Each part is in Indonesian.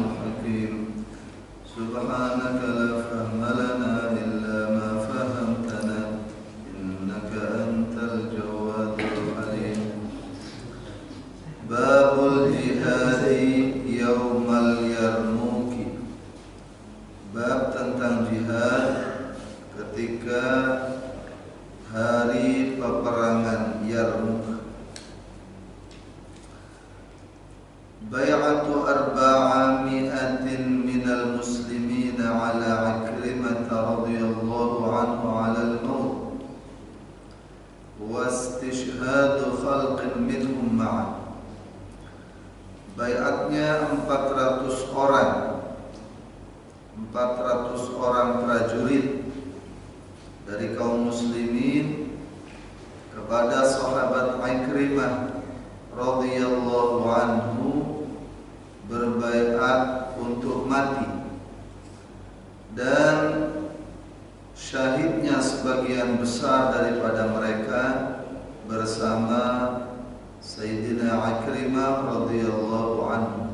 الحكيم سبحانك لا فهم لنا إلا ما فهمتنا إنك أنت الجواد الحليم باب الجهاد يوم اليرموك. Bab tentang jihad ketika hari peperangan Yarmuk. Bai'atu arba'ami'atin minal muslimina ala Ikrimah radhiyallahu anhu ala al-maut wa istishhadu khalqin minhum ma'a. Bai'atnya 400 orang prajurit dari kaum muslimin kepada sahabat Ikrimah radhiyallahu anhu berbaiat untuk mati, dan syahidnya sebagian besar daripada mereka bersama Sayyidina Ikrimah radhiyallahu anhu.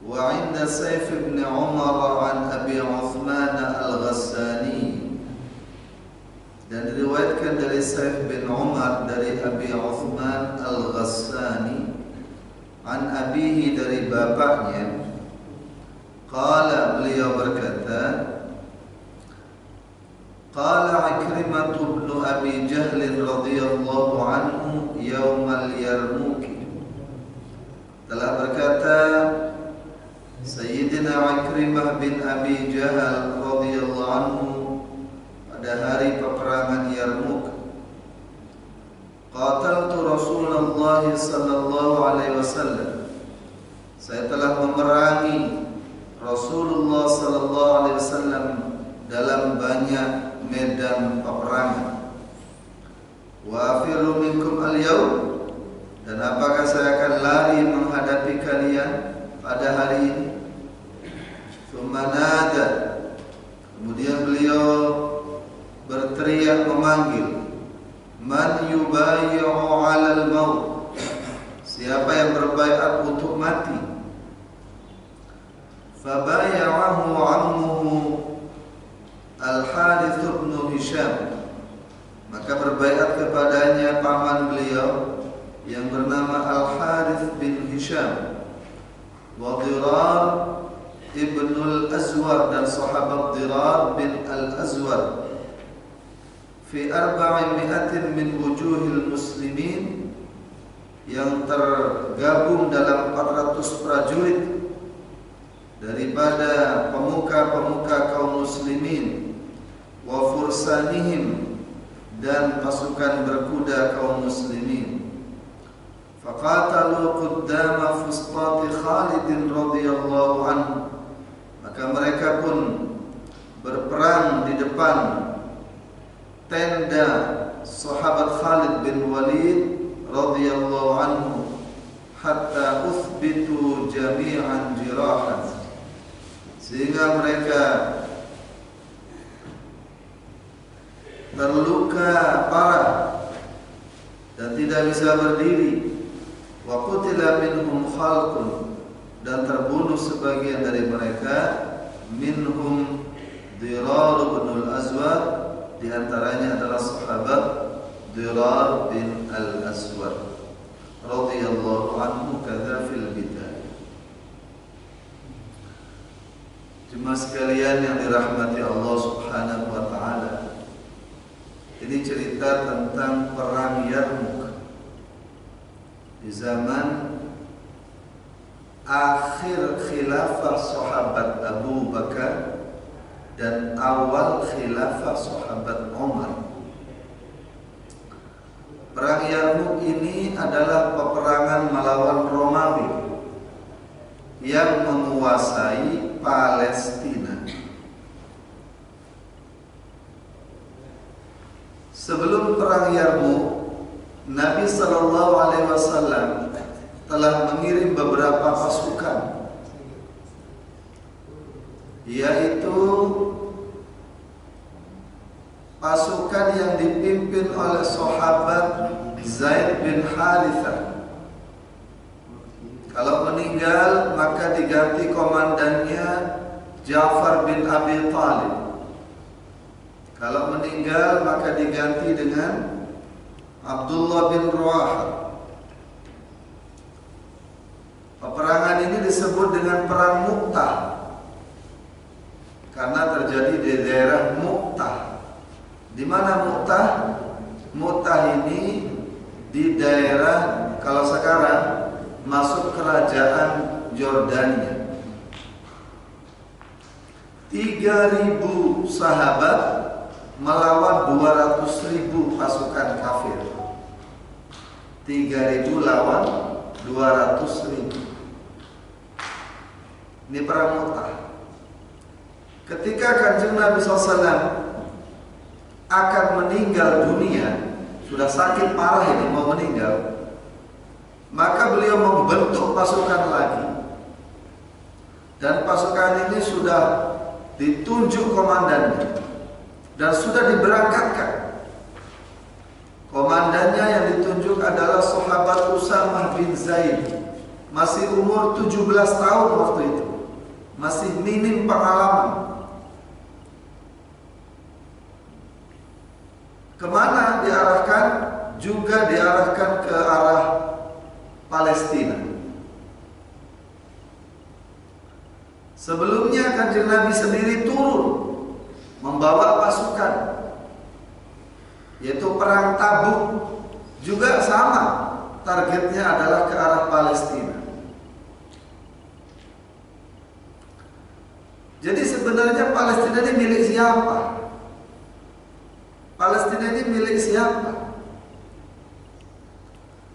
Wa 'inda Saif bin Umar an Abi Uthman al-Ghassani, dan diriwayatkan dari Saif bin Umar dari Abi Uthman al-Ghassani, an abihi dari bapaknya, qala, beliau berkata, qala Ikrimah bin Abi Jahl radhiyallahu anhu yaumal Yarmuk, telah berkata Sayyidina Ikrimah bin Abi Jahal radhiyallahu anhu pada hari peperangan Yarmuk, qataltu Rasulullah sallallahu alaihi wasallam, saya telah memerangi Rasulullah sallallahu alaihi wasallam dalam banyak medan peperangan. Wa afiru minkum al-yawm, dan apakah saya akan lari menghadapi kalian pada hari ini? Nada, kemudian beliau berteriak memanggil, man yubayyi'u 'alal maut, siapa yang berbaiat untuk mati? Fabay'ahu 'ammuhu Al-Harith bin Hisham, maka berbaiat kepadanya paman beliau yang bernama Al-Harith bin Hisham, wa Dirar Ibnul Azwar, dan sahabat Dirar bin Al-Azwar, fi 400 min wujuhil muslimin, yang tergabung dalam 400 prajurit daripada pemuka-pemuka kaum muslimin, wa fursanihim, dan pasukan berkuda kaum muslimin. Faqatalu quddama fustati Khalid radhiyallahu anhu, maka mereka pun berperang di depan tenda sahabat Khalid bin Walid radhiyallahu anhu, hatta uthbitu jami'an jirahan, sehingga mereka terluka parah dan tidak bisa berdiri. Wa qutila minhum khalqun, dan terbunuh sebagian dari mereka, minhum Dirar bin Al-Azwar, di antaranya adalah sahabat Dirar bin Al-Azwar radhiyallahu anhu, kadza fil bidayah. Jemaah sekalian yang dirahmati Allah Subhanahu wa taala, ini cerita tentang perang Yarmuk di zaman akhir khilafah sahabat Abu Bakar dan awal khilafah sahabat Umar. Perang Yarmuk ini adalah peperangan melawan Romawi yang menguasai Palestina. Sebelum perang Yarmuk, Nabi sallallahu alaihi wasallam telah mengirim beberapa pasukan, yaitu pasukan yang dipimpin oleh sahabat Harithah. Kalau meninggal maka diganti komandannya Ja'far bin Abi Thalib. Kalau meninggal maka diganti dengan Abdullah bin Rawahah. Peperangan ini disebut dengan Perang Mu'tah karena terjadi di daerah Mu'tah. Di mana Mu'tah? Mu'tah ini di daerah, kalau sekarang masuk kerajaan Yordania. 3.000 sahabat melawan 200.000 pasukan kafir. 3.000 lawan 200.000. Ini perang Mu'tah. Ketika Kanjeng Nabi SAW akan meninggal dunia, sudah sakit parah ini mau meninggal, maka beliau membentuk pasukan lagi. Dan pasukan ini sudah ditunjuk komandannya dan sudah diberangkatkan. Komandannya yang ditunjuk adalah sahabat Usamah bin Zaid. Masih umur 17 tahun waktu itu. Masih minim pengalaman. Kemana diarahkan? Juga diarahkan ke arah Palestina. Sebelumnya Kanjeng Nabi sendiri turun membawa pasukan, yaitu perang Tabuk, juga sama, targetnya adalah ke arah Palestina. Jadi sebenarnya Palestina ini milik siapa? Palestina ini milik siapa?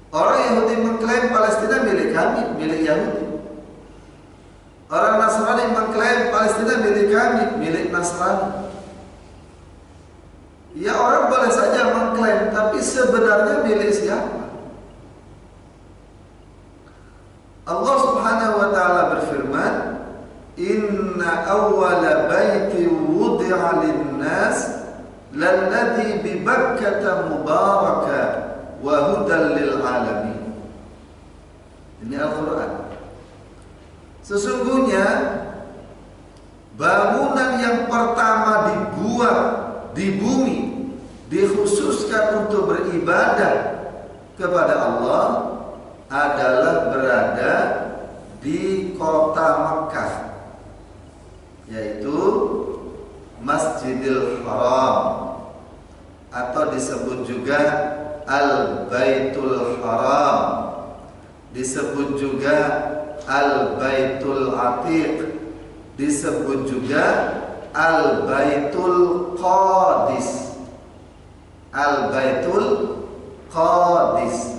Orang Yahudi mengklaim Palestina milik kami, milik Yahudi. Orang Nasrani mengklaim Palestina milik kami, milik Nasrani. Ya, orang boleh saja mengklaim, tapi sebenarnya milik siapa? Allah Subhanahu wa taala berfirman, "Inna awwala baiti wudi'a lin-nas lalladzi bi Bakkah mubaraka wa hudan lil alamin." Ini Al-Qur'an. Sesungguhnya bangunan yang pertama dibuat di bumi dikhususkan untuk beribadah kepada Allah adalah berada di kota Makkah, yaitu Masjidil Haram, atau disebut juga Al-Baitul Haram, disebut juga Al-Baitul Atiq, disebut juga Al-Baitul Qadis. Al-Baitul Qadis.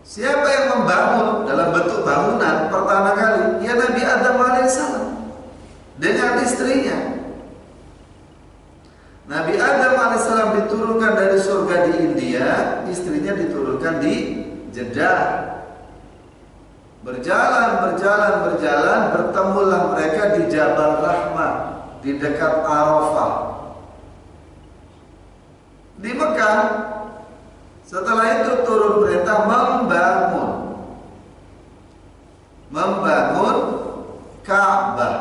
Siapa yang membangun dalam bentuk bangunan pertama kali? Ya, Nabi Adam alaihissalam dengan istrinya. Nabi Adam alaihissalam diturunkan dari surga di India, istrinya diturunkan di Jeddah. Berjalan, bertemulah mereka di Jabal Rahmah, di dekat Arafah, di Mekah. Setelah itu turun perintah membangun Ka'bah.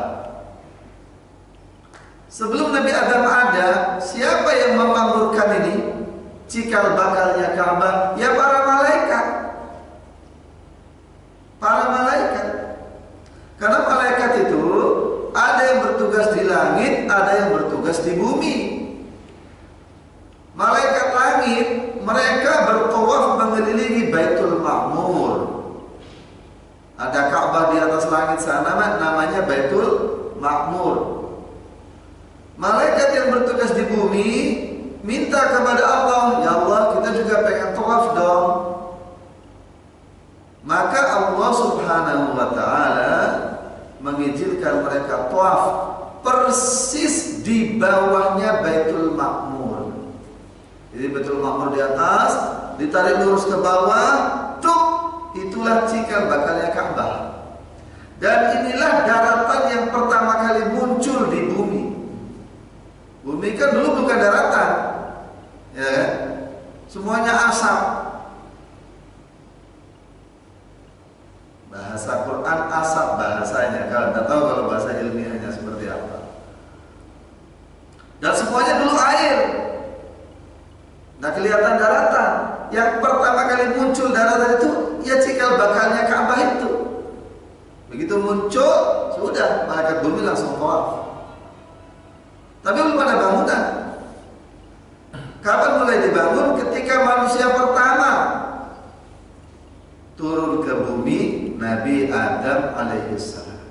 Sebelum Nabi Adam ada, siapa yang memakmurkan ini? Cikal bakalnya Ka'bah, ya para malaikat. Para malaikat. Karena malaikat itu ada yang bertugas di langit, ada yang bertugas di bumi. Malaikat langit, mereka bertawaf mengelilingi Baitul Ma'mur. Ada Ka'bah di atas langit sana, namanya Baitul Ma'mur. Malaikat yang bertugas di bumi minta kepada Allah, ya Allah, kita juga pengen tawaf dong. Maka Allah Subhanahu wa taala mengizinkan mereka tawaf persis di bawahnya Baitul Ma'mur. Jadi Baitul Ma'mur di atas, ditarik lurus ke bawah, tuk, itulah cikal bakalnya Ka'bah. Dan inilah daratan yang pertama kali muncul di bumi. Bumi kan dulu bukan daratan, ya kan? semuanya asap. Bahasa Quran asap bahasanya, kalau tidak tahu kalau bahasa ilmiahnya seperti apa. Dan semuanya dulu air, nggak kelihatan daratan. Yang pertama kali muncul daratan itu ya cikal bakalnya Ka'bah itu. Begitu muncul, sudah malaikat bumi langsung tawaf. Tapi belum ada bangunan. Kapan mulai dibangun? Ketika manusia pertama turun ke bumi, Nabi Adam alaihissalam.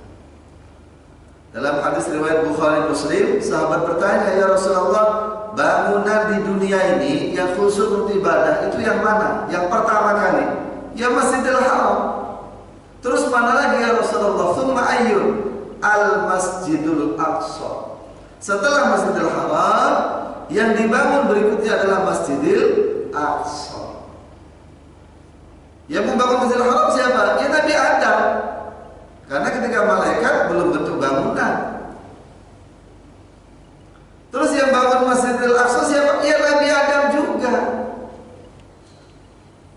Dalam hadis riwayat Bukhari Muslim, sahabat bertanya, ya Rasulullah, bangunan di dunia ini yang khusus untuk ibadah itu yang mana? Yang pertama kali? Ya Masjidil Haram. Terus mana lagi ya Rasulullah? Tsumma ayyun? Al Masjidul Aqsa. Setelah Masjidil Haram, yang dibangun berikutnya adalah Masjidil Aqsa. Yang membangun Masjidil Haram siapa? Ya Nabi Adam. Karena ketika malaikat belum bentuk bangunan. Terus yang bangun Masjidil Aqsa siapa? Ya Nabi Adam juga.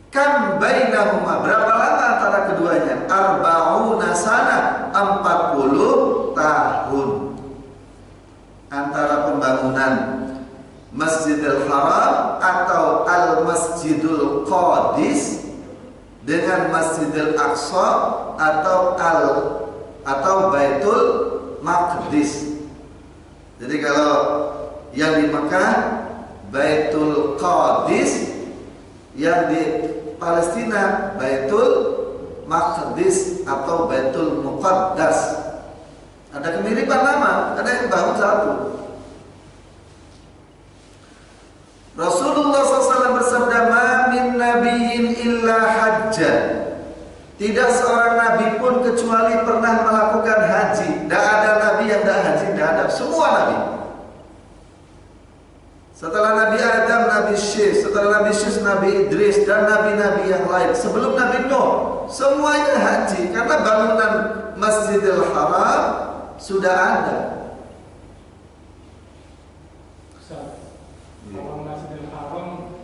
Kam bainahuma, berapa lama antara keduanya? Arba'una sana, 40 tahun. Antara pembangunan Masjidil Haram atau Al-Masjidul Qadis dengan Masjidil Aqsa atau Baitul Maqdis. Jadi kalau yang di Mekah Baitul Qadis, yang di Palestina Baitul Maqdis atau Baitul Muqaddas. Ada kemiripan nama, ada yang bangun satu. Rasulullah SAW bersabda, "Ma min nabiyyin illa hajjan." Tidak seorang nabi pun kecuali pernah melakukan haji. Tidak ada nabi yang tidak haji, tidak ada. Semua nabi. Setelah Nabi Adam, Nabi Syekh, setelah Nabi Syekh, Nabi Idris, dan nabi-nabi yang lain. Sebelum Nabi Nuh, semuanya haji. Karena bangunan Masjidil Haram sudah ada. Kalau Masjidil Haram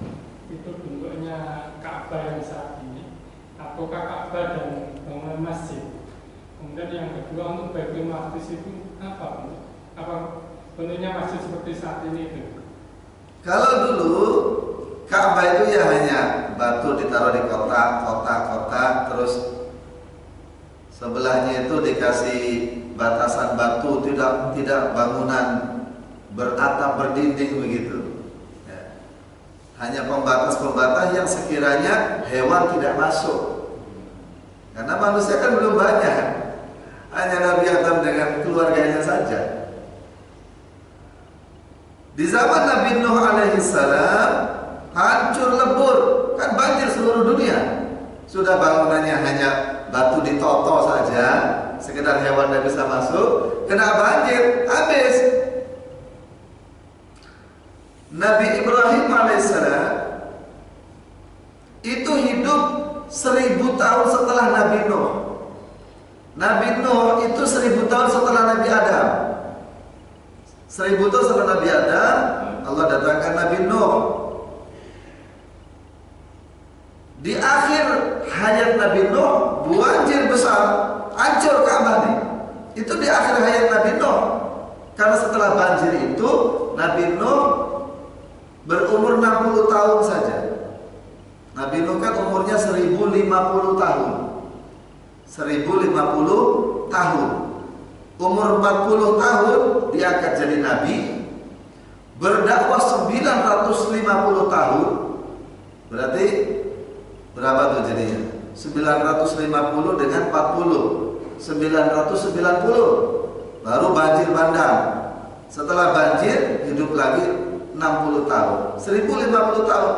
itu bentuknya Ka'bah yang saat ini, ataukah Ka'bah dan bangunan masjid? Kemudian yang kedua, untuk Baitul Maqdis itu apa? Apa bentuknya masjid seperti saat ini itu? Kalau dulu Ka'bah itu ya hanya batu ditaruh di kota, terus sebelahnya itu dikasih batasan batu, tidak bangunan beratap berdinding begitu. Ya. Hanya pembatas-pembatas yang sekiranya hewan tidak masuk. Karena manusia kan belum banyak. Hanya Nabi Adam dengan keluarganya saja. Di zaman Nabi Nuh alaihissalam hancur lebur, kan banjir seluruh dunia. Sudah bangunannya hanya batu ditoto saja, sekedar hewan tidak bisa masuk, kena banjir, habis. Nabi Ibrahim alaihissalam itu hidup 1000 tahun setelah Nabi Nuh. Nabi Nuh itu 1000 tahun setelah Nabi Adam. 1000 tahun setelah Nabi Adam, Allah datangkan Nabi Nuh. Di akhir hayat Nabi Nuh, banjir besar, hancur Ka'bah nih. Itu di akhir hayat Nabi Nuh. Karena setelah banjir itu, Nabi Nuh berumur 60 tahun saja. Nabi Nuh kan umurnya 1050 tahun. 1050 tahun. Umur 40 tahun diangkat jadi nabi. Berdakwah 950 tahun. Berarti berapa tuh jadinya? 950 dengan 40, 990. Baru banjir bandang. Setelah banjir hidup lagi 60 tahun. 1050 tahun.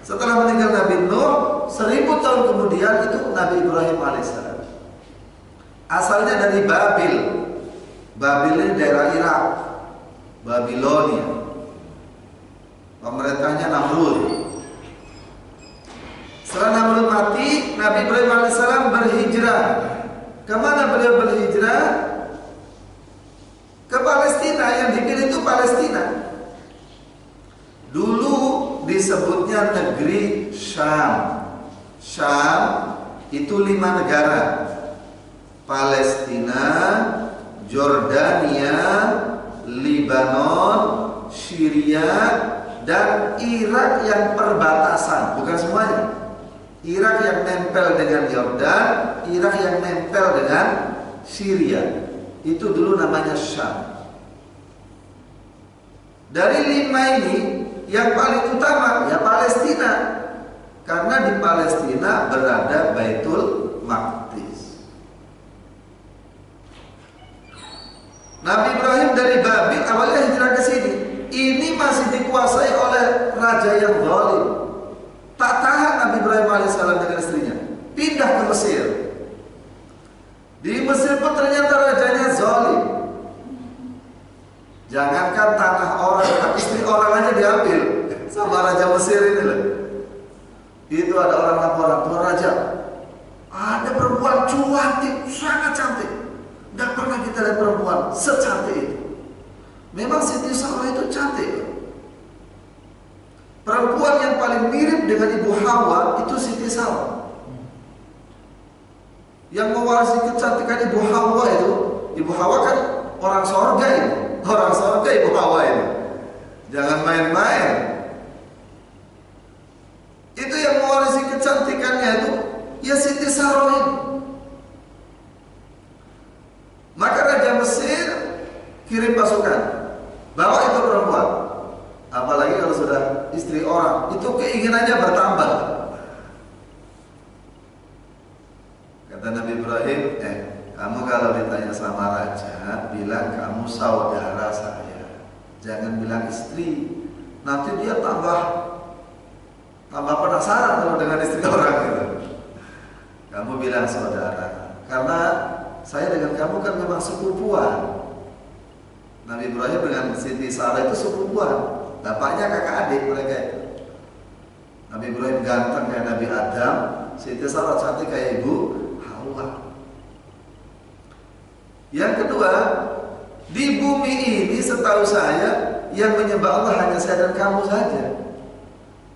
Setelah meninggal Nabi Nuh, 1000 tahun kemudian itu Nabi Ibrahim alaihissalam. Asalnya dari Babil. Babil ini daerah Irak, Babilonia. Pemerintahnya Namrud. Setelah Namrud mati, Nabi Ibrahim alaihissalam berhijrah. Kemana beliau berhijrah? Ke Palestina. Yang dipilih itu Palestina. Dulu di disebutnya negeri Syam. Syam itu 5 negara: Palestina, Jordania, Lebanon, Syria, dan Irak yang perbatasan. Bukan semuanya. Irak yang nempel dengan Yordan, Irak yang nempel dengan Syria. Itu dulu namanya Syam. Dari 5 ini yang paling utama ya Palestina, karena di Palestina berada Baitul Maqdis. Nabi Ibrahim dari Babil awalnya hijrah ke sini. Ini masih dikuasai oleh raja yang zalim. Tak tahan Nabi Ibrahim alaihissalam dengan istrinya, pindah ke Mesir. Di Mesir pun ternyata rajanya zalim. Jangankan tanah orang, istri orang aja diambil sama raja Mesir ini loh. Itu ada orang laporan, Tuan Raja, ada perempuan cantik, sangat cantik. Tidak pernah kita lihat perempuan secantik itu. Memang Siti Sarah itu cantik. Perempuan yang paling mirip dengan Ibu Hawa itu Siti Sarah. Yang mewarisi kecantikan Ibu Hawa itu, Ibu Hawa kan orang sorga ini. Orang sorga Ibu Hawa ini. Jangan main-main. Itu yang mewarisi kecantikannya itu ya Siti Sarah ini. Maka Raja Mesir kirim pasukan, bawa itu perempuan. Apalagi kalau sudah istri orang, itu keinginannya bertambah. Kata Nabi Ibrahim, kamu kalau ditanya sama raja, bilang kamu saudara saya. Jangan bilang istri. Nanti dia tambah penasaran kalau dengan istri orang gitu. Kamu bilang saudara, karena saya dengan kamu kan memang sepupuan. Nabi Ibrahim dengan Siti Sarah itu sepupuan. Bapaknya kakak adik mereka itu. Nabi Ibrahim ganteng kayak Nabi Adam, Siti Sarah cantik kayak Ibu Hawa. Yang kedua, di bumi ini setahu saya yang menyembah Allah hanya saya dan kamu saja.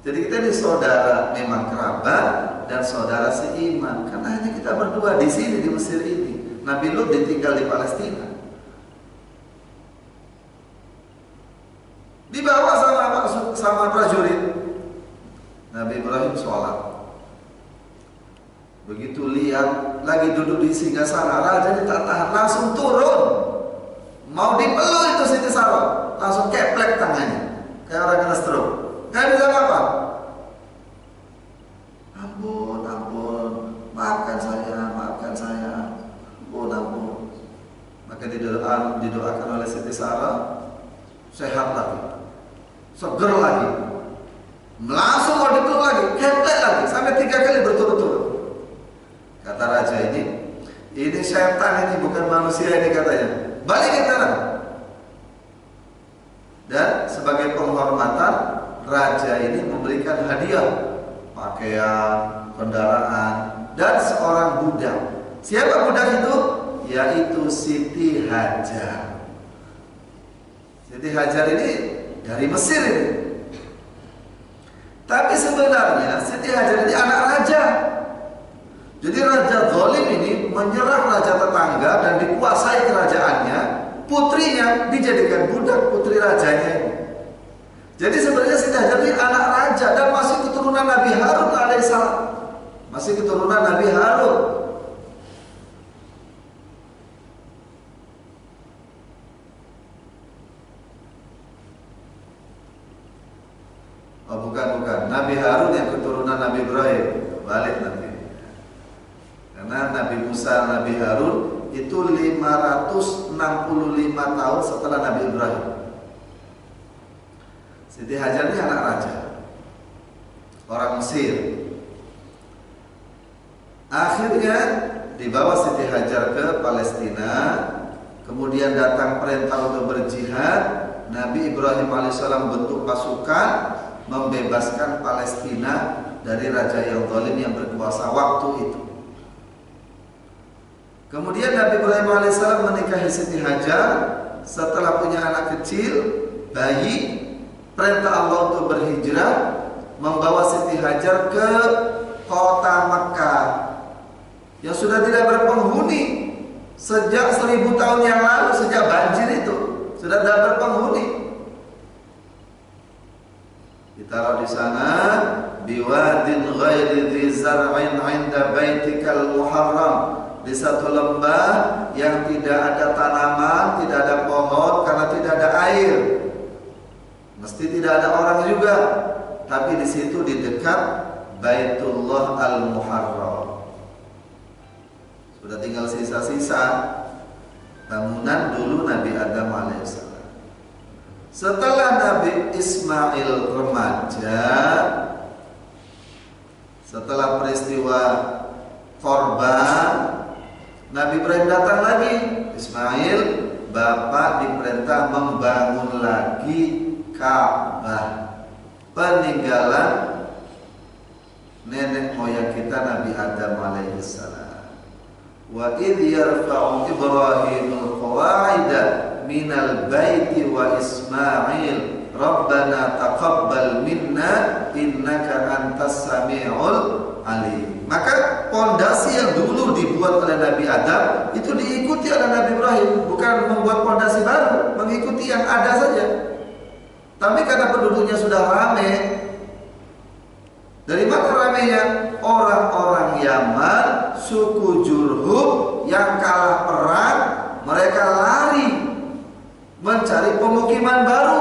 Jadi kita ini saudara memang kerabat dan saudara seiman. Karena hanya kita berdua di sini di Mesir ini. Nabi Lut ditinggal di Palestina. Dibawa sama prajurit. Nabi Ibrahim sholat. Begitu lihat lagi duduk di singgasana, raja ini tak tahan, langsung turun. Mau dipeluk itu Siti Sarah, langsung keplek tangannya, kayak orang kena stroke. Nggak bisa apa? Ampun, ampun, maafkan saya, ampun. Maka didoakan oleh Siti Sarah, sehat lagi, seger lagi, langsung mau dipeluk lagi, keplek lagi, sampai 3 kali berturut-turut. Kata raja ini setan ini bukan manusia ini katanya. Balikin tangan. Dan sebagai penghormatan, raja ini memberikan hadiah, pakaian, kendaraan, dan seorang budak. Siapa budak itu? Yaitu Siti Hajar. Siti Hajar ini dari Mesir ini. Tapi sebenarnya Siti Hajar ini anak raja. Jadi raja zalim ini menyerang raja tetangga dan dikuasai kerajaannya. Putrinya dijadikan budak putri rajanya ini. Jadi sebenarnya Siti Hajar ini anak raja dan masih keturunan Nabi Harun alaihissalam. Masih keturunan Nabi Harun. Oh bukan. Nabi Harun yang keturunan Nabi Ibrahim. Balik nanti. Karena Nabi Musa, Nabi Harun itu 565 tahun setelah Nabi Ibrahim. Siti Hajar ini anak raja, orang Mesir. Akhirnya dibawa Siti Hajar ke Palestina. Kemudian datang perintah untuk berjihad. Nabi Ibrahim alaihissalam bentuk pasukan membebaskan Palestina dari raja yang zalim yang berkuasa waktu itu. Kemudian Nabi Ibrahim alaihissalam menikahi Siti Hajar. Setelah punya anak kecil, bayi, perintah Allah untuk berhijrah. membawa Siti Hajar ke kota Mekah yang sudah tidak berpenghuni sejak 1000 tahun yang lalu, sejak banjir itu sudah tidak berpenghuni. Ditaruh di sana, biwadin ghairi dzi zar'in 'inda baitikal muharram, di satu lembah yang tidak ada tanaman, tidak ada pohon karena tidak ada air. Mesti tidak ada orang juga, tapi di situ di dekat Baitullah Al-Muharram. Sudah tinggal sisa-sisa bangunan dulu Nabi Adam alaihissalam. Setelah Nabi Ismail remaja, setelah peristiwa korban, Nabi Ibrahim datang lagi. Ismail, bapak diperintah membangun lagi Ka'bah, peninggalan nenek moyang kita Nabi Adam alaihissalam. Wa idh yarfa'u Ibrahimul qawa'ida minal baiti wa Ismail Rabbana taqabbal minna innaka antas sami'ul alim. Maka pondasi yang dulu dibuat oleh Nabi Adam itu diikuti oleh Nabi Ibrahim, bukan membuat pondasi baru, mengikuti yang ada saja. Tapi karena penduduknya sudah ramai, dari mana ramainya? Orang-orang Yaman, suku Jurhum yang kalah perang, mereka lari mencari pemukiman baru.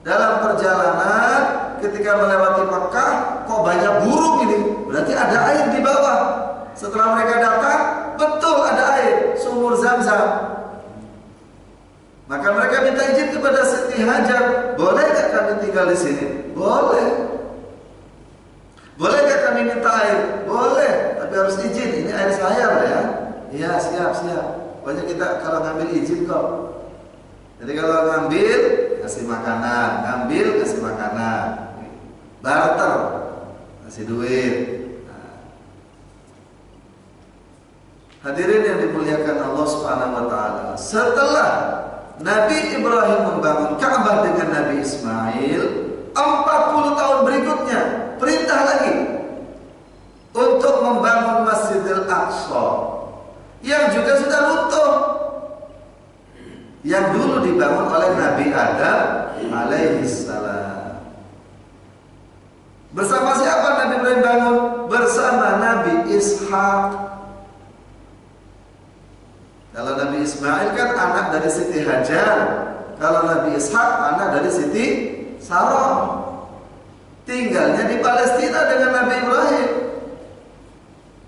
Dalam perjalanan ketika melewati Mekah, kok banyak burung ini? Berarti ada air di bawah. Setelah mereka datang, betul ada air, sumur Zam-Zam. Maka mereka minta izin kepada Siti Hajar, boleh gak kami tinggal di sini? Boleh. Boleh gak kami minta air? Boleh, tapi harus izin. Ini air saya loh ya. Iya, siap. Pokoknya kita kalau ngambil izin kok. Jadi kalau ngambil, kasih makanan. Ngambil, kasih makanan. Barter, kasih duit. Nah. Hadirin yang dimuliakan Allah Subhanahu wa taala. Setelah Nabi Ibrahim membangun Ka'bah dengan Nabi Ismail, 40 tahun berikutnya perintah lagi untuk membangun Masjidil Aqsa yang juga sudah runtuh, yang dulu dibangun oleh Nabi Adam alaihissalam. Bersama siapa Nabi Ibrahim bangun? Bersama Nabi Ishak. Kalau Nabi Ismail kan anak dari Siti Hajar, kalau Nabi Ishak anak dari Siti Sarah. Tinggalnya di Palestina dengan Nabi Ibrahim.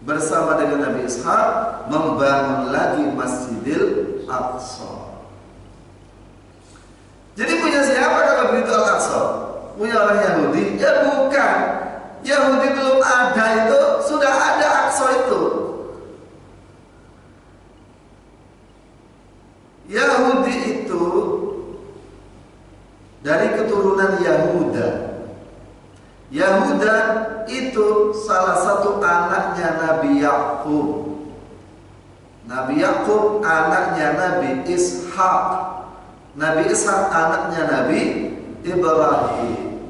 Bersama dengan Nabi Ishak membangun lagi Masjidil Aqsa. Jadi punya siapa kalau begitu Al-Aqsa? Punya orang Yahudi? Ya bukan. Yahudi belum ada itu, sudah ada Aqsa itu. Yahudi itu dari keturunan Yahuda. Yahuda itu salah satu anaknya Nabi Yakub. Nabi Yakub anaknya Nabi Ishak. Nabi Ishak anaknya Nabi Ibrahim.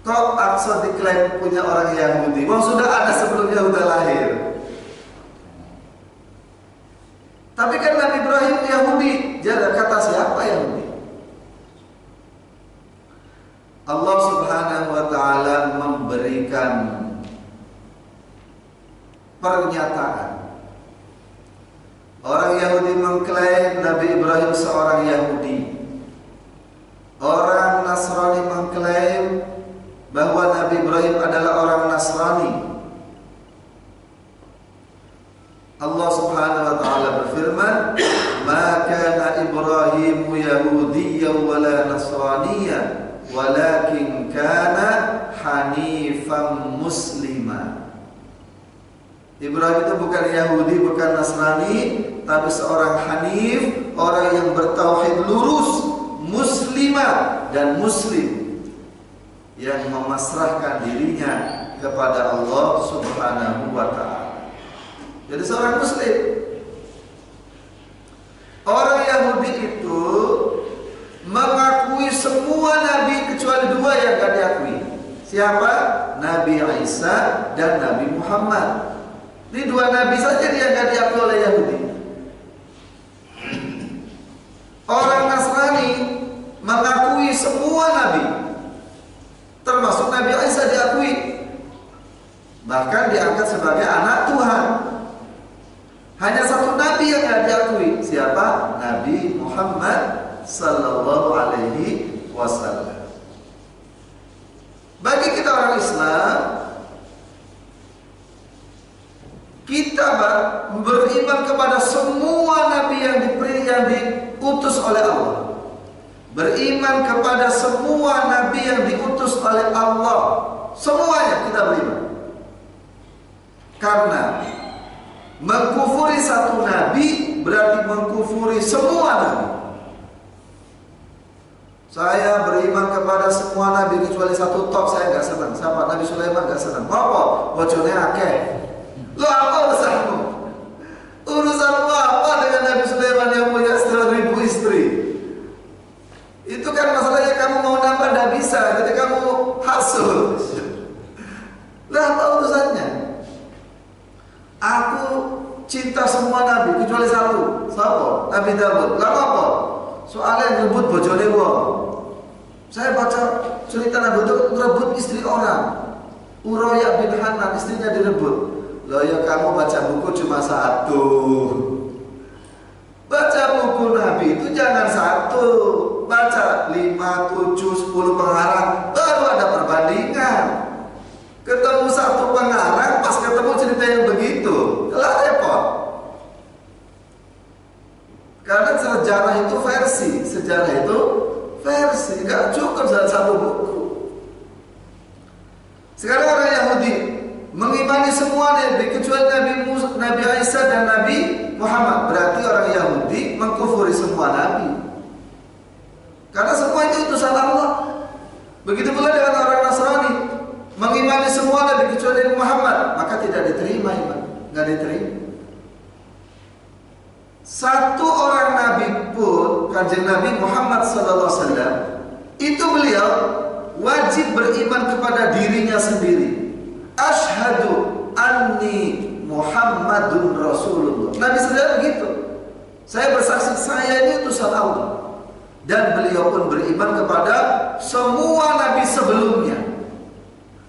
Kok Aqsa diklaim punya orang Yahudi? Wah, sudah ada sebelum Yahuda lahir. Tapi kan Nabi Ibrahim Yahudi. Jadi kata siapa Yahudi? Allah Subhanahu wa taala memberikan pernyataan. Orang Yahudi mengklaim Nabi Ibrahim seorang Yahudi. Orang Nasrani mengklaim bahwa Nabi Ibrahim adalah orang Nasrani. Allah Subhanahu wa taala berfirman, "Ma kana Ibrahim Yahudiyyan wala Nasraniyyan, walakin kana hanifan muslima." Ibrahim itu bukan Yahudi, bukan Nasrani, tapi seorang hanif, orang yang bertauhid lurus, muslimah dan muslim, yang memasrahkan dirinya kepada Allah Subhanahu wa taala. Jadi seorang muslim. Orang Yahudi itu mengakui semua nabi kecuali dua yang gak diakui. Siapa? Nabi Isa dan Nabi Muhammad. Ini dua nabi saja dia nggak diakui oleh Yahudi. Orang Nasrani mengakui semua nabi, termasuk Nabi Isa diakui, bahkan diangkat sebagai anak Tuhan. Hanya satu nabi yang nggak diakui. Siapa? Nabi Muhammad sallallahu alaihi wasallam. Bagi kita orang Islam, kita beriman kepada semua nabi yang diutus oleh Allah. Beriman kepada semua nabi yang diutus oleh Allah. Semuanya kita beriman. Karena mengkufuri satu nabi berarti mengkufuri semua nabi. Saya beriman kepada semua nabi kecuali satu top saya nggak senang. Siapa? Nabi Sulaiman nggak senang. Apa? Bojone akeh. Lo apa urusanmu? Urusanmu apa dengan Nabi Sulaiman yang punya 1.000 istri? Itu kan masalahnya kamu mau nambah tidak bisa, jadi kamu hasut. Lah apa urusannya? Aku cinta semua nabi kecuali satu. Siapa? Nabi Daud. Lah apa? Soalnya ngebut bojone wong. Saya baca cerita Nabi Daud rebut istri orang. Uroya bin Hanan istrinya direbut. Loh ya kamu baca buku cuma satu. Baca buku Nabi itu jangan satu. Baca 5, 7, 10 pengarang. Baru ada perbandingan. Ketemu satu pengarang, pas ketemu cerita yang begitu, telah repot. Karena sejarah itu versi. Gak cukup satu buku. Sekarang orang Yahudi mengimani semua nabi kecuali Nabi Isa dan Nabi Muhammad. Berarti orang Yahudi mengkufuri semua nabi. Karena semua itu utusan Allah. Begitu pula dengan orang Nasrani mengimani semua nabi kecuali Nabi Muhammad, maka tidak diterima iman, nggak diterima. Satu orang nabi pun, kanjeng Nabi Muhammad SAW, itu beliau wajib beriman kepada dirinya sendiri. Asyhadu anni Muhammadun Rasulullah. Nabi sendiri begitu. Saya bersaksi saya ini utusan Allah. Dan beliau pun beriman kepada semua nabi sebelumnya.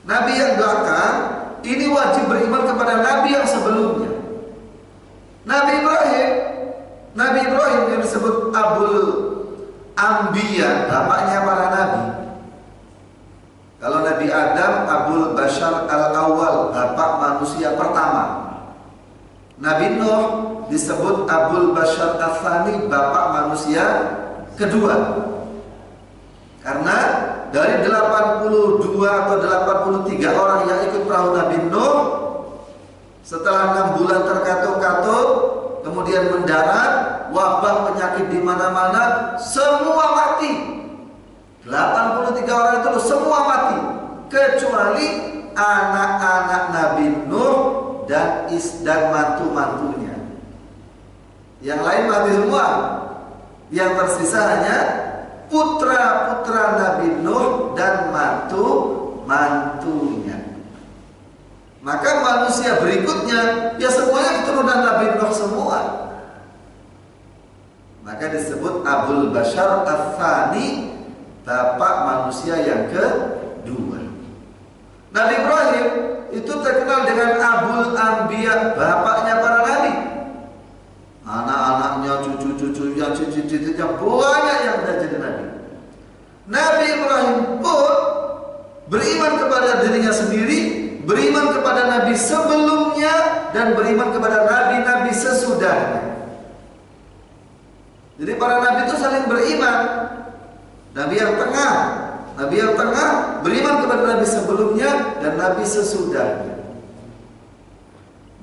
Nabi yang belakang ini wajib beriman kepada nabi yang sebelumnya. Nabi Ibrahim yang disebut Abul Anbiya, bapaknya para nabi. Kalau Nabi Adam, Abul Bashar Al-Awwal, bapak manusia pertama. Nabi Nuh disebut Abul Bashar Al-Thani, bapak manusia kedua. Karena dari 82 atau 83 orang yang ikut perahu Nabi Nuh, setelah 6 bulan terkatuk-katuk, kemudian mendarat, wabah penyakit di mana-mana, semua mati. 83 orang itu semua mati, kecuali anak-anak Nabi Nuh dan mantu-mantunya. Yang lain mati semua. Yang tersisa hanya putra-putra Nabi Nuh dan mantu-mantunya. Maka manusia berikutnya ya semuanya keturunan Nabi Nuh semua. Maka disebut Abul Bashar Al-Thani, bapak manusia yang kedua. Nabi Ibrahim itu terkenal dengan Abul Anbiya, bapaknya para nabi. Anak-anaknya, cucu-cucunya, cicit-cicitnya banyak yang sudah jadi nabi. Nabi Ibrahim pun beriman kepada dirinya sendiri, beriman kepada nabi sebelumnya, dan beriman kepada nabi-nabi sesudahnya. Jadi para nabi itu saling beriman. Nabi yang tengah beriman kepada nabi sebelumnya dan nabi sesudahnya.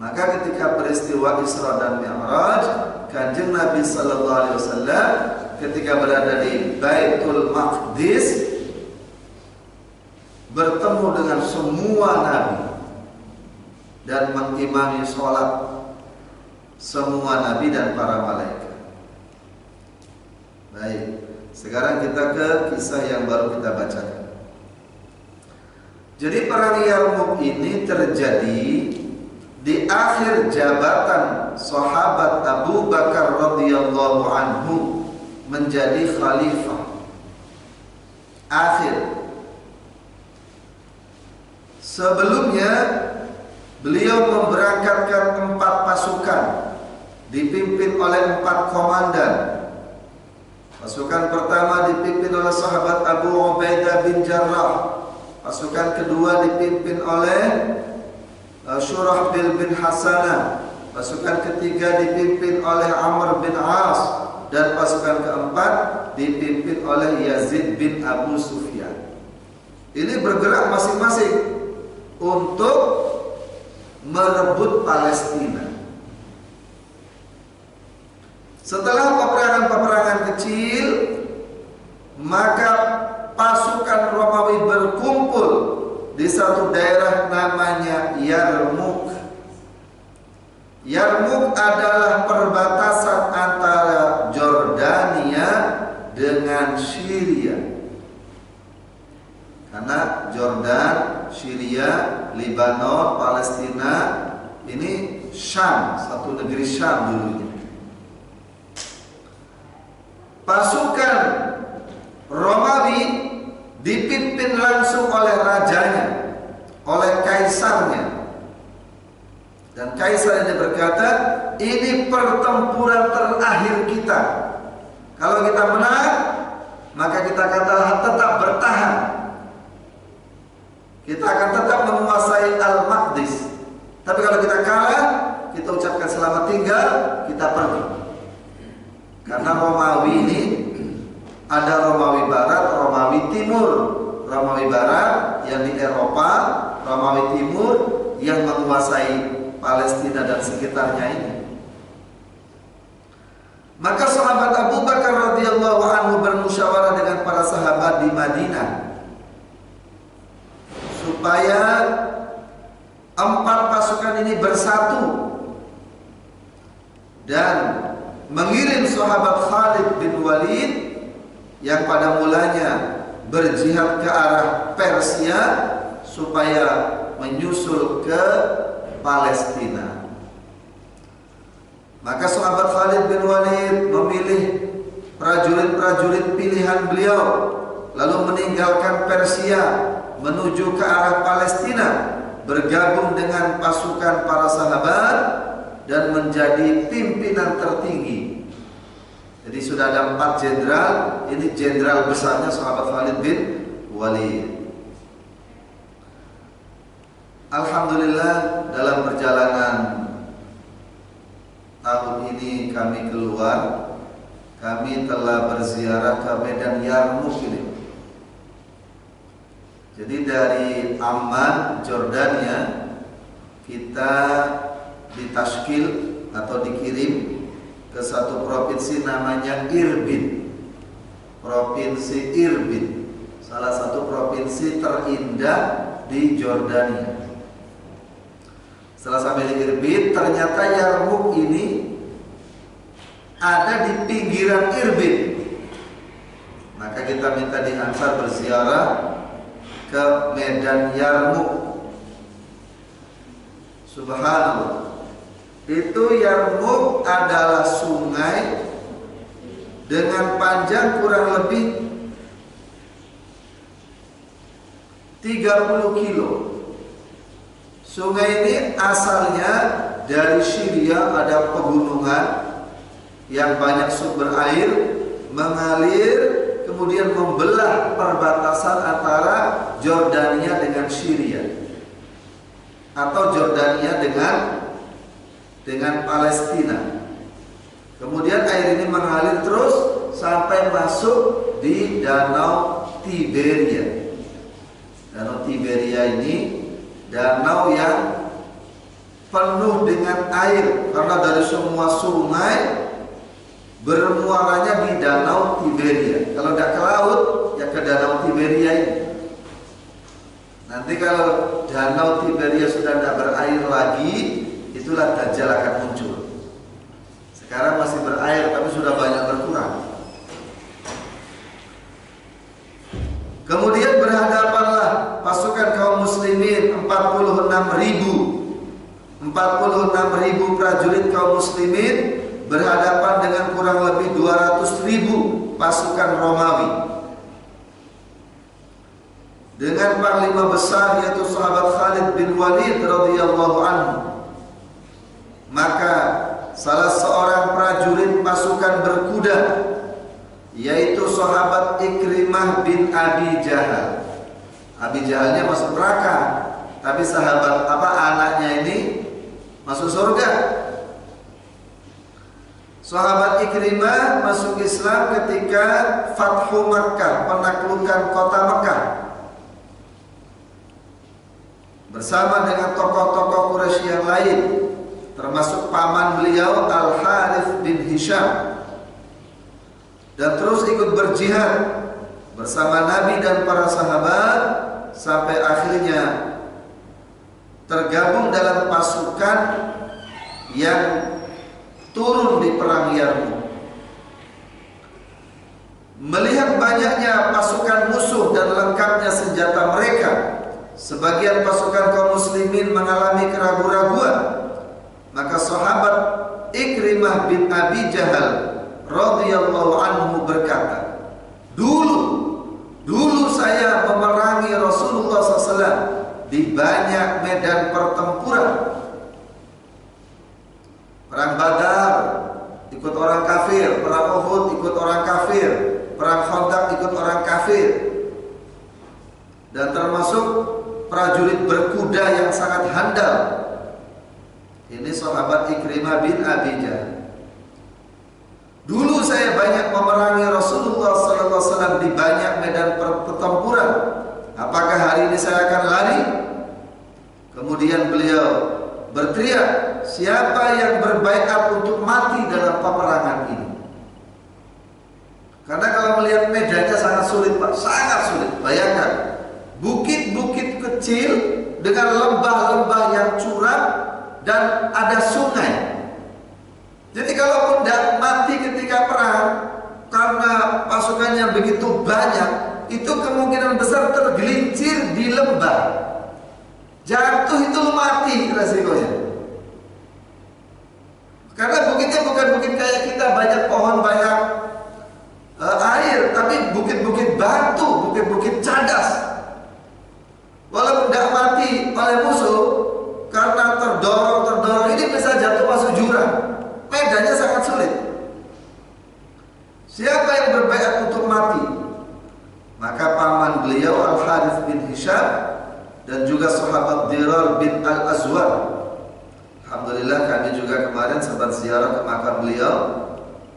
Maka ketika peristiwa Isra dan Mi'raj, kanjeng Nabi Sallallahu Alaihi Wasallam ketika berada di Baitul Maqdis bertemu dengan semua nabi dan mengimami sholat semua nabi dan para malaikat. Baik, sekarang kita ke kisah yang baru kita bacakan. Jadi perang Yarmuk ini terjadi di akhir jabatan sahabat Abu Bakar radhiyallahu anhu menjadi khalifah. Akhir. Sebelumnya beliau memberangkatkan 4 pasukan dipimpin oleh 4 komandan. Pasukan pertama dipimpin oleh sahabat Abu Ubaidah bin Jarrah. Pasukan kedua dipimpin oleh Syurahbil bin Hasanah. Pasukan ketiga dipimpin oleh Amr bin As. Dan pasukan keempat dipimpin oleh Yazid bin Abu Sufyan. Ini bergerak masing-masing untuk merebut Palestina. Setelah peperangan-peperangan kecil, maka pasukan Romawi berkumpul di satu daerah namanya Yarmuk. Yarmuk adalah perbatasan antara Jordania dengan Syria. Karena Jordan, Syria, Lebanon, Palestina ini Syam, satu negeri Syam dulunya. Pasukan Romawi dipimpin langsung oleh rajanya, oleh kaisarnya. Dan kaisar ini berkata, ini pertempuran terakhir kita. Kalau kita menang, maka kita akan tetap bertahan. Kita akan tetap menguasai Al-Maqdis. Tapi kalau kita kalah, kita ucapkan selamat tinggal, kita pergi. Karena Romawi ini ada Romawi Barat, Romawi Timur. Romawi Barat yang di Eropa, Romawi Timur yang menguasai Palestina dan sekitarnya ini. Maka sahabat Abu Bakar radhiyallahu anhu bermusyawarah dengan para sahabat di Madinah supaya 4 pasukan ini bersatu dan mengirim sahabat Khalid bin Walid yang pada mulanya berjihad ke arah Persia supaya menyusul ke Palestina. Maka sahabat Khalid bin Walid memilih prajurit-prajurit pilihan beliau, lalu meninggalkan Persia menuju ke arah Palestina, bergabung dengan pasukan para sahabat dan menjadi pimpinan tertinggi. Jadi sudah ada 4 jenderal, ini jenderal besarnya sahabat Khalid bin Walid. Alhamdulillah dalam perjalanan tahun ini kami keluar, kami telah berziarah ke Medan Yarmuk ini. Jadi dari Amman, Jordania, kita ditashkil atau dikirim ke satu provinsi namanya Irbid. Provinsi Irbid, salah satu provinsi terindah di Jordania. Setelah sampai di Irbid, ternyata Yarmuk ini ada di pinggiran Irbid. Maka kita minta diantar berziarah ke Medan Yarmuk. Subhanallah. Itu Yarmuk adalah sungai dengan panjang kurang lebih 30 kilo. Sungai ini asalnya dari Syria, ada pegunungan yang banyak sumber air mengalir, kemudian membelah perbatasan antara Jordania dengan Syria atau Jordania dengan Palestina. Kemudian air ini mengalir terus sampai masuk di Danau Tiberia. Danau Tiberia ini danau yang penuh dengan air karena dari semua sungai bermuaranya di Danau Tiberia. Kalau tidak ke laut, ya ke Danau Tiberia ini. Nanti kalau Danau Tiberia sudah tidak berair lagi, itulah Dajjal akan muncul. Sekarang masih berair, tapi sudah banyak berkurang. Kemudian berhadapanlah pasukan kaum muslimin 46.000 prajurit kaum muslimin berhadapan dengan kurang lebih 200.000 pasukan Romawi. Dengan panglima besar yaitu sahabat Khalid bin Walid radhiyallahu anhu. Maka salah seorang prajurit pasukan berkuda yaitu sahabat Ikrimah bin Abi Jahal. Abi Jahalnya masuk neraka, tapi sahabat anaknya ini masuk surga. Sahabat Ikrimah masuk Islam ketika Fathu Makkah, penaklukan kota Makkah, bersama dengan tokoh-tokoh Quraisy yang lain, termasuk paman beliau Al-Harith bin Hisham, dan terus ikut berjihad bersama Nabi dan para sahabat sampai akhirnya tergabung dalam pasukan yang turun di perang Yarmuk. Melihat banyaknya pasukan musuh dan lengkapnya senjata mereka, sebagian pasukan kaum muslimin mengalami keraguan-raguan. Maka sahabat Ikrimah bin Abi Jahal radhiyallahu anhu berkata, Dulu saya memerangi Rasulullah SAW di banyak medan pertempuran. Perang Badar ikut orang kafir, perang Uhud ikut orang kafir, perang Khandaq ikut orang kafir, dan termasuk prajurit berkuda yang sangat handal. Ini sahabat Ikrimah bin Abi Jahal. Dulu saya banyak memerangi Rasulullah SAW di banyak medan pertempuran. Apakah hari ini saya akan lari? Kemudian beliau berteriak, siapa yang berbaikat untuk mati dalam peperangan ini? Karena kalau melihat medannya sangat sulit, Pak, sangat sulit. Bayangkan, bukit-bukit kecil dengan lembah-lembah yang curam dan ada sungai. Jadi kalaupun tidak mati ketika perang karena pasukannya begitu banyak, itu kemungkinan besar tergelincir di lembah. Jatuh itu mati resikonya. Karena bukitnya bukan bukit kayak kita banyak pohon, banyak air, tapi bukit-bukit batu, bukit-bukit cadas. Walaupun tidak mati oleh musuh karena terdorong ini bisa jatuh masuk jurang. Medannya sangat sulit. Siapa yang berbaikat untuk mati? Maka paman beliau Al-Harith bin Hisham dan juga sahabat Dirar bin Al-Azwar. Alhamdulillah kami juga kemarin sempat ziarah ke makam beliau.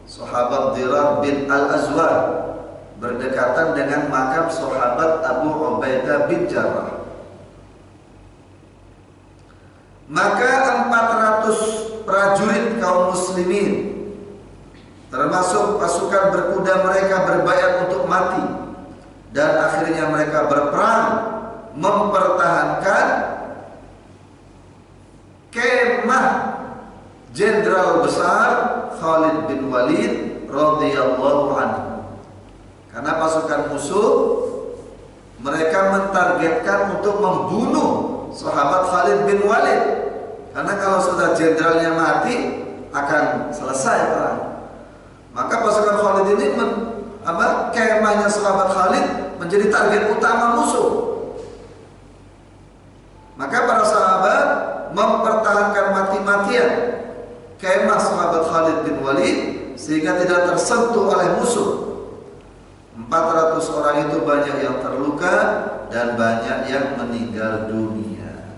Sahabat Dirar bin Al-Azwar berdekatan dengan makam sahabat Abu Ubaidah bin Jarrah. Maka 400 prajurit kaum muslimin termasuk pasukan berkuda mereka berbaikat untuk mati, dan akhirnya mereka berperang mempertahankan kemah jenderal besar Khalid bin Walid radhiyallahu anhu. Karena pasukan musuh mereka mentargetkan untuk membunuh sahabat Khalid bin Walid. Karena kalau sudah jenderalnya mati akan selesai perang. Maka pasukan Khalid ini kemahnya sahabat Khalid menjadi target utama musuh. Maka para sahabat mempertahankan mati-matian kemah sahabat Khalid bin Walid sehingga tidak tersentuh oleh musuh. 400 orang itu banyak yang terluka dan banyak yang meninggal dunia.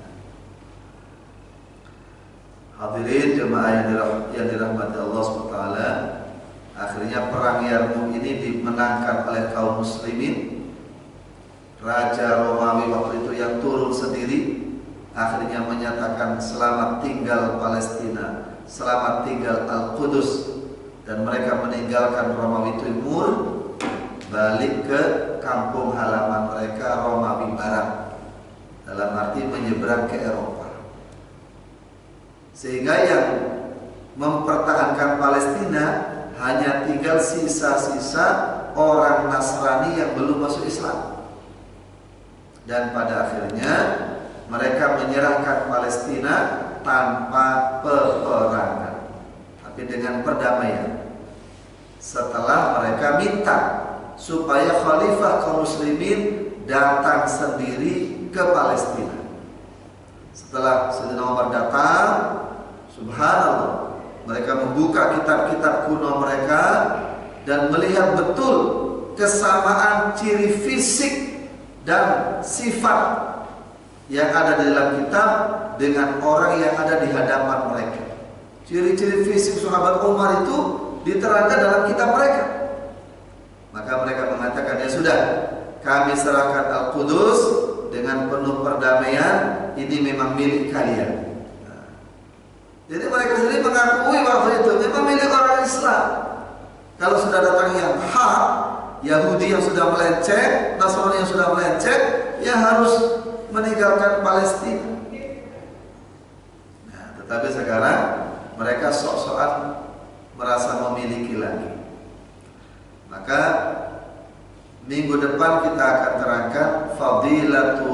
Hadirin jemaah yang dirahmati Allah SWT, akhirnya perang Yarmuk ini dimenangkan oleh kaum muslimin. Raja Romawi waktu itu yang turun sendiri akhirnya menyatakan selamat tinggal Palestina, selamat tinggal Al-Qudus, dan mereka meninggalkan Romawi Timur balik ke kampung halaman mereka Romawi Barat, dalam arti menyeberang ke Eropa. Sehingga yang mempertahankan Palestina hanya tinggal sisa-sisa orang Nasrani yang belum masuk Islam. Dan pada akhirnya mereka menyerahkan Palestina tanpa peperangan, tapi dengan perdamaian. Setelah mereka minta supaya khalifah kaum muslimin datang sendiri ke Palestina. Setelah Sayyidina Umar datang, subhanallah, mereka membuka kitab-kitab kuno mereka dan melihat betul kesamaan ciri fisik dan sifat yang ada di dalam kitab dengan orang yang ada di hadapan mereka. Ciri-ciri fisik sahabat Umar itu diterangkan dalam kitab mereka. Maka mereka mengatakan, ya sudah, kami serahkan Al-Qudus dengan penuh perdamaian, ini memang milik kalian. Nah, jadi mereka sendiri mengakui waktu itu memang milik orang Islam. Kalau sudah datang yang hak, Yahudi yang sudah melenceng, Nasrani yang sudah melenceng, ya harus meninggalkan Palestina. Nah, tetapi sekarang mereka sok-sokan merasa memiliki lagi. Maka minggu depan kita akan terangkan fadilatu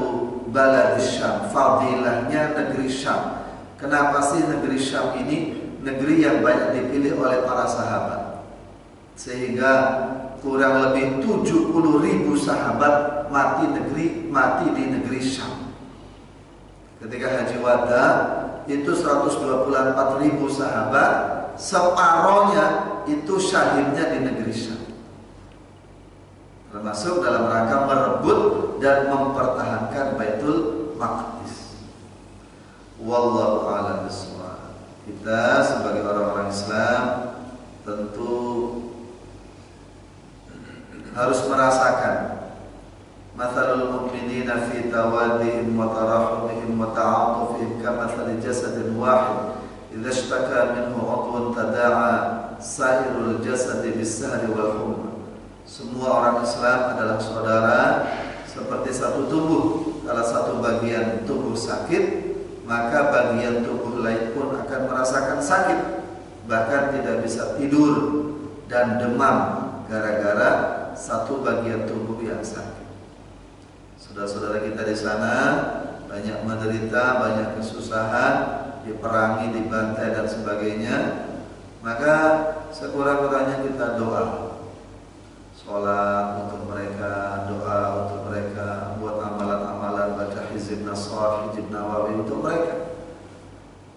baladis Syam, fadilahnya negeri Syam. Kenapa sih negeri Syam ini negeri yang banyak dipilih oleh para sahabat, sehingga kurang lebih 70.000 sahabat mati di negeri Syam. Ketika Haji Wada itu 124.000 sahabat, separohnya itu syahidnya di negeri Syam, termasuk dalam rangka merebut dan mempertahankan Baitul Maqdis. Wallahu a'lam bishawab. Kita sebagai orang-orang Islam tentu harus merasakan mathalul mu'minina fi tawadihim wa tarahumihim wa ta'atufihim kamathali jasadin wahid idza ishtaka minhu 'udwun tada'a sairul jasadi bis-sahri wal humma. Semua orang Islam adalah saudara seperti satu tubuh. Kalau satu bagian tubuh sakit, maka bagian tubuh lain pun akan merasakan sakit, bahkan tidak bisa tidur dan demam gara-gara satu bagian tubuh yang sakit. Saudara-saudara kita di sana banyak menderita, banyak kesusahan, diperangi, dibantai dan sebagainya. Maka sekurang-kurangnya kita doa, sholat untuk mereka, doa untuk mereka, buat amalan-amalan, baca hizib Nasr, hizib Nawawi untuk mereka,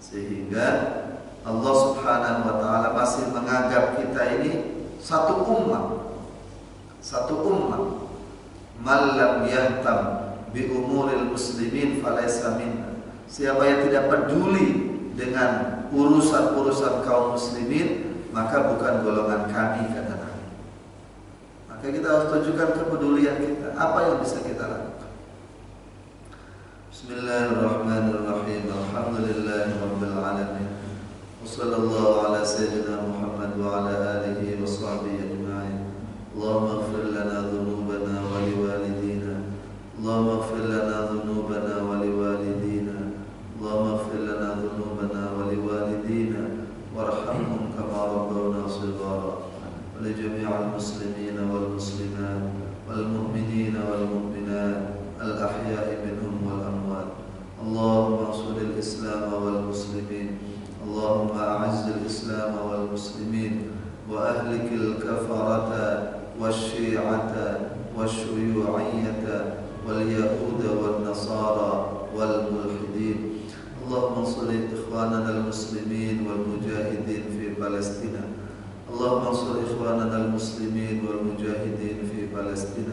sehingga Allah Subhanahu wa ta'ala masih menganggap kita ini satu umat. Satu umat. Man lam yahtam bi umuril muslimin falaysa minna. Siapa yang tidak peduli dengan urusan-urusan kaum muslimin, maka bukan golongan kami, kata Nabi. Maka kita harus tunjukkan kepedulian kita. Apa yang bisa kita lakukan? Bismillahirrahmanirrahim. Alhamdulillahirabbil alamin. Wassallallahu ala sayyidina Muhammad wa ala alihi wa sahbihi ajma'in. Allahumma ighfir lana dhunubana wa liwalidina. Allahumma ighfir lana dhunubana wa liwalidina. Allahumma ighfir lana dhunubana wa liwalidina warhamhum kama rabbawna shighara. Wa li jami'il muslimina wal muslimat wal mu'minina wal mu'minat al ahya'i minhum wal amwat. Allahumma ansuril Islam wal muslimin. Allahumma a'azzil Islam wal muslimin wa ahlikil kafarata والشيعة والشيوعية واليهود والنصارى والملحدين. اللهم انصر إخواننا المسلمين والمجاهدين في فلسطين. اللهم انصر إخواننا المسلمين والمجاهدين في فلسطين.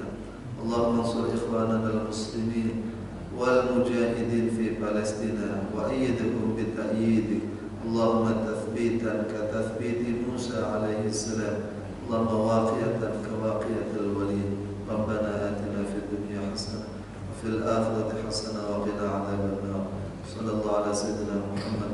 اللهم انصر إخواننا المسلمين والمجاهدين في فلسطين وأيدهم بتأييدك. اللهم تثبيتا كتثبيت موسى عليه السلام. اللهم واقية كواقية الوليد. ربنا آتنا في الدنيا حسنة وفي الآخرة حسنة وقنا عذاب النار. صلى الله على سيدنا محمد